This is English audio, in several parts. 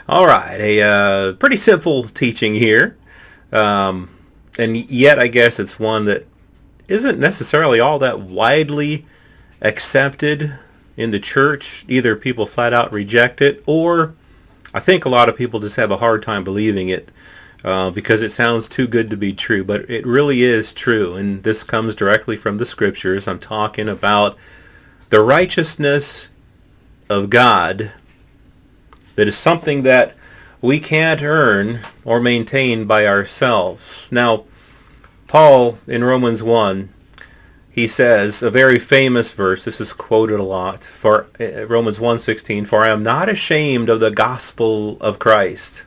All right, a pretty simple teaching here, um, and yet I guess it's one that isn't necessarily all that widely accepted in the church. Either people flat out reject it, or I think a lot of people just have a hard time believing it because it sounds too good to be true. But it really is true, and this comes directly from the scriptures. I'm talking about the righteousness of God that is something that we can't earn or maintain by ourselves. Now, Paul in Romans 1, he says a very famous verse, this is quoted a lot, for Romans 1:16, "For I am not ashamed of the gospel of Christ,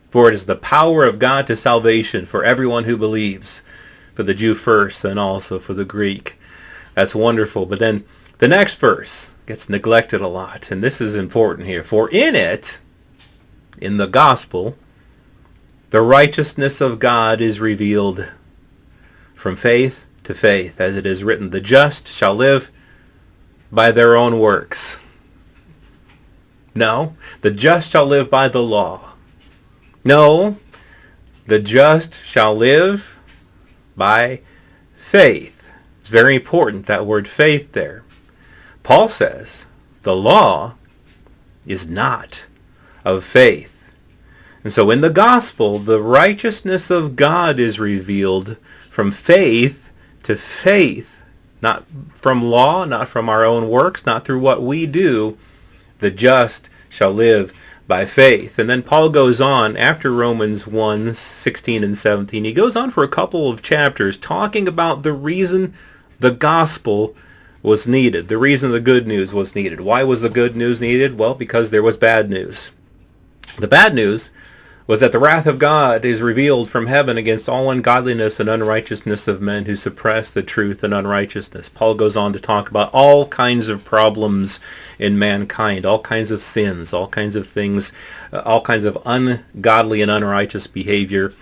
for it is the power of God to salvation for everyone who believes, for the Jew first and also for the Greek." That's wonderful. But then the next verse gets neglected a lot, and this is important here. "For in it, in the gospel, the righteousness of God is revealed from faith to faith, as it is written, the just shall live by their own works." No, the just shall live by the law. No, the just shall live by faith. It's very important, that word faith there. Paul says the law is not of faith. And so in the gospel, the righteousness of God is revealed from faith to faith, not from law, not from our own works, not through what we do. The just shall live by faith. And then Paul goes on after Romans 1:16 and 17. He goes on for a couple of chapters talking about the reason the gospel was needed, the reason the good news was needed. Why was the good news needed? Well, because there was bad news. The bad news was that the wrath of God is revealed from heaven against all ungodliness and unrighteousness of men who suppress the truth and unrighteousness. Paul goes on to talk about all kinds of problems in mankind, all kinds of sins, all kinds of things, all kinds of ungodly and unrighteous behavior.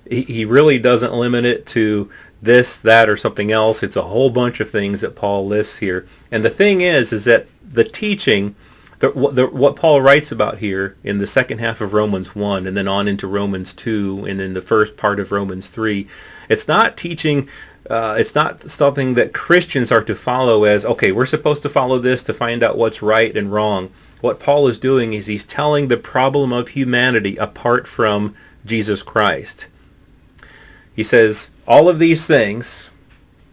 He really doesn't limit it to this, that, or something else. It's a whole bunch of things that Paul lists here. And the thing is that the teaching, what Paul writes about here in the second half of Romans 1 and then on into Romans 2 and in the first part of Romans 3, it's not teaching, it's not something that Christians are to follow as, okay, we're supposed to follow this to find out what's right and wrong. What Paul is doing is he's telling the problem of humanity apart from Jesus Christ. He says all of these things,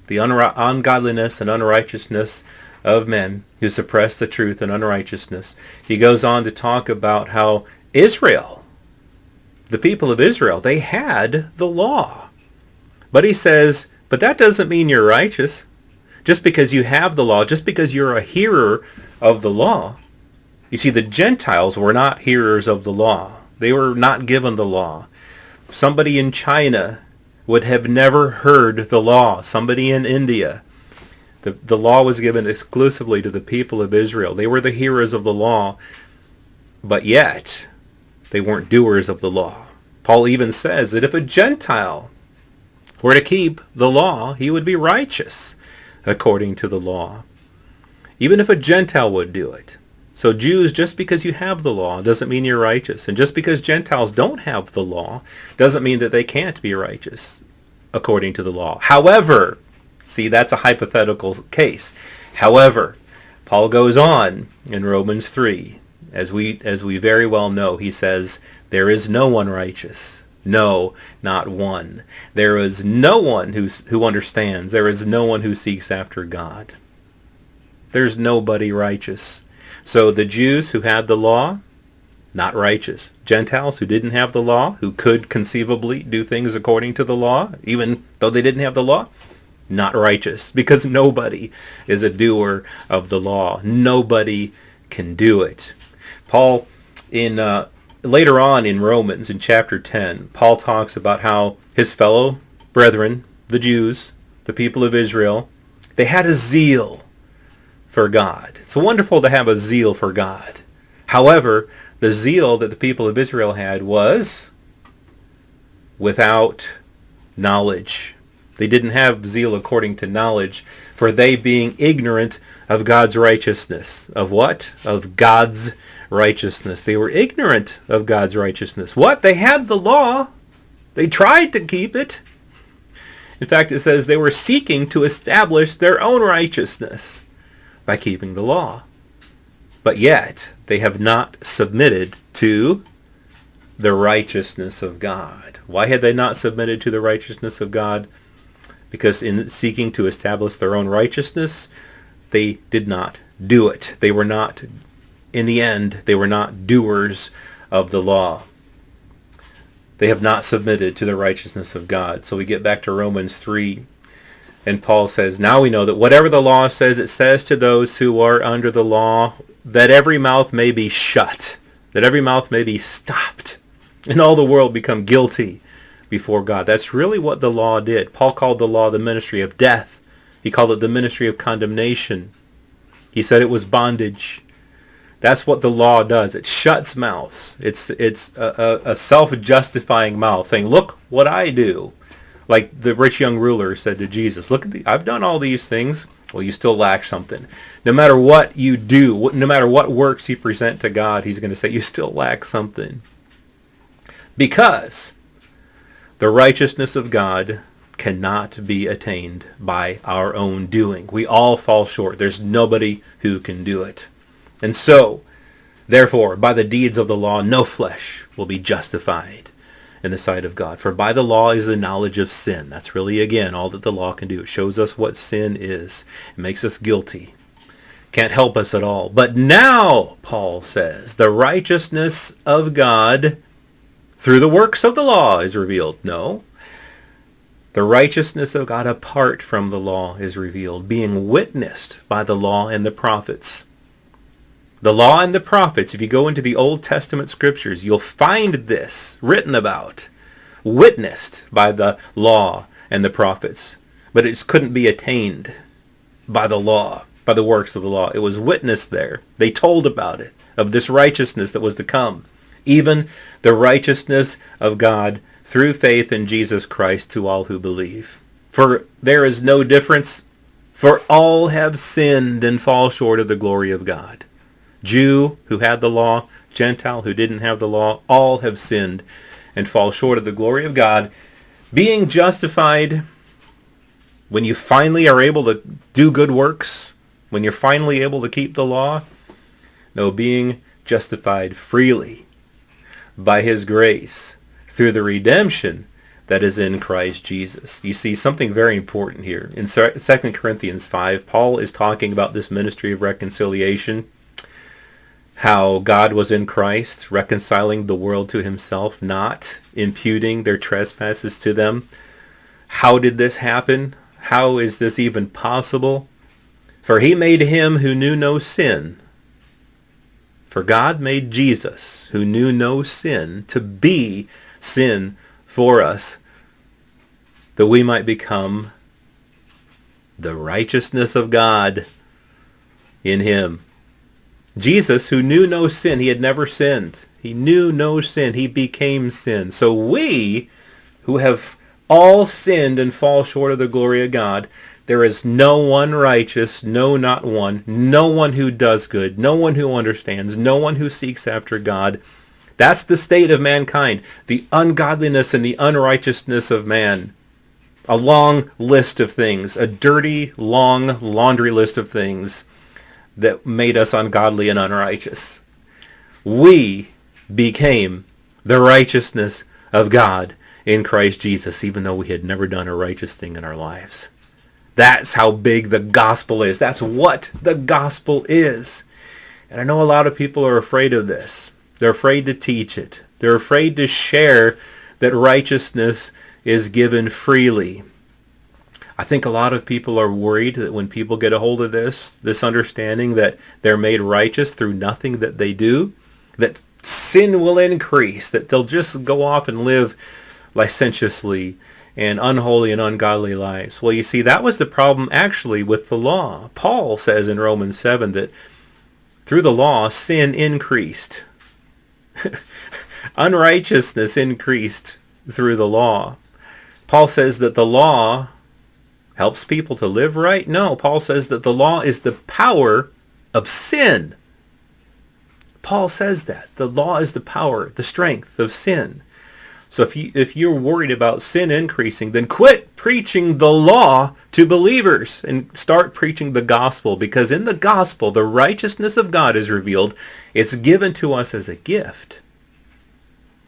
the ungodliness and unrighteousness of men who suppress the truth and unrighteousness. He goes on to talk about how Israel, the people of Israel, they had the law. But he says, but that doesn't mean you're righteous. Just because you have the law, just because you're a hearer of the law. You see, the Gentiles were not hearers of the law. They were not given the law. Somebody in China would have never heard the law. Somebody in India. The law was given exclusively to the people of Israel. They were the hearers of the law, but yet they weren't doers of the law. Paul even says that if a Gentile were to keep the law, he would be righteous according to the law. Even if a Gentile would do it. So Jews, just because you have the law doesn't mean you're righteous. And just because Gentiles don't have the law doesn't mean that they can't be righteous according to the law. However, see, that's a hypothetical case. However, Paul goes on in Romans 3, as we very well know, he says, there is no one righteous. No, not one. There is no one who understands. There is no one who seeks after God. There's nobody righteous. So the Jews who had the law, not righteous. Gentiles who didn't have the law, who could conceivably do things according to the law, even though they didn't have the law, not righteous. Because nobody is a doer of the law. Nobody can do it. Paul, later on in Romans, in chapter 10, Paul talks about how his fellow brethren, the Jews, the people of Israel, they had a zeal for God. It's wonderful to have a zeal for God. However, the zeal that the people of Israel had was without knowledge. They didn't have zeal according to knowledge, for they being ignorant of God's righteousness. Of what? Of God's righteousness. They were ignorant of God's righteousness. What? They had the law. They tried to keep it. In fact, it says they were seeking to establish their own righteousness by keeping the law. But yet, they have not submitted to the righteousness of God. Why had they not submitted to the righteousness of God? Because in seeking to establish their own righteousness, they did not do it. They were not, in the end, they were not doers of the law. They have not submitted to the righteousness of God. So we get back to Romans 3, and Paul says, now we know that whatever the law says, it says to those who are under the law, that every mouth may be shut, that every mouth may be stopped, and all the world become guilty before God. That's really what the law did. Paul called the law the ministry of death. He called it the ministry of condemnation. He said it was bondage. That's what the law does. It shuts mouths. It's a self-justifying mouth, saying, look what I do. Like the rich young ruler said to Jesus, look, I've done all these things. Well, you still lack something. No matter what you do, no matter what works you present to God, he's going to say, you still lack something. Because the righteousness of God cannot be attained by our own doing. We all fall short. There's nobody who can do it. And so, therefore, by the deeds of the law, no flesh will be justified in the sight of God. For by the law is the knowledge of sin. That's really, again, all that the law can do. It shows us what sin is. It makes us guilty. Can't help us at all. But now, Paul says, the righteousness of God through the works of the law is revealed. No. The righteousness of God apart from the law is revealed, being witnessed by the law and the prophets. The law and the prophets, if you go into the Old Testament scriptures, you'll find this written about, witnessed by the law and the prophets. But it couldn't be attained by the law, by the works of the law. It was witnessed there. They told about it, of this righteousness that was to come. Even the righteousness of God through faith in Jesus Christ to all who believe. For there is no difference, for all have sinned and fall short of the glory of God. Jew who had the law, Gentile who didn't have the law, all have sinned and fall short of the glory of God. Being justified when you finally are able to do good works, when you're finally able to keep the law. No, being justified freely by his grace through the redemption that is in Christ Jesus. You see something very important here. In 2 Corinthians 5, Paul is talking about this ministry of reconciliation, how God was in Christ, reconciling the world to himself, not imputing their trespasses to them. How did this happen? How is this even possible? For he made him who knew no sin. For God made Jesus, who knew no sin, to be sin for us, that we might become the righteousness of God in him. Jesus, who knew no sin, he had never sinned. He knew no sin. He became sin. So we, who have all sinned and fall short of the glory of God, there is no one righteous, no, not one, no one who does good, no one who understands, no one who seeks after God. That's the state of mankind, the ungodliness and the unrighteousness of man. A long list of things, a dirty, long laundry list of things that made us ungodly and unrighteous. We became the righteousness of God in Christ Jesus, even though we had never done a righteous thing in our lives. That's how big the gospel is. That's what the gospel is. And I know a lot of people are afraid of this. They're afraid to teach it. They're afraid to share that righteousness is given freely. I think a lot of people are worried that when people get a hold of this understanding that they're made righteous through nothing that they do, that sin will increase, that they'll just go off and live licentiously and unholy and ungodly lives. Well, you see, that was the problem actually with the law. Paul says in Romans 7 that through the law, sin increased. Unrighteousness increased through the law. Paul says that the law helps people to live right? No, Paul says that the law is the power of sin. Paul says that. The law is the power, the strength of sin. So if you're worried about sin increasing, then quit preaching the law to believers and start preaching the gospel, because in the gospel, the righteousness of God is revealed. It's given to us as a gift.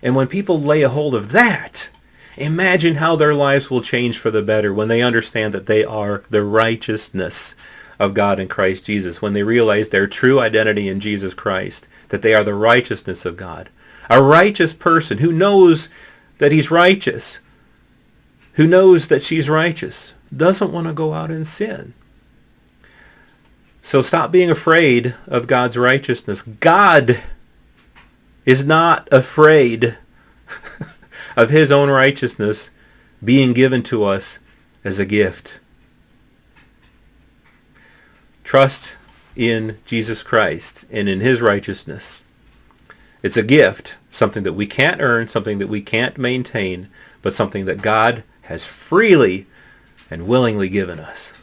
And when people lay a hold of that, imagine how their lives will change for the better when they understand that they are the righteousness of God in Christ Jesus, when they realize their true identity in Jesus Christ, that they are the righteousness of God. A righteous person who knows that he's righteous, who knows that she's righteous, doesn't want to go out and sin. So stop being afraid of God's righteousness. God is not afraid of his own righteousness being given to us as a gift. Trust in Jesus Christ and in his righteousness. It's a gift, something that we can't earn, something that we can't maintain, but something that God has freely and willingly given us.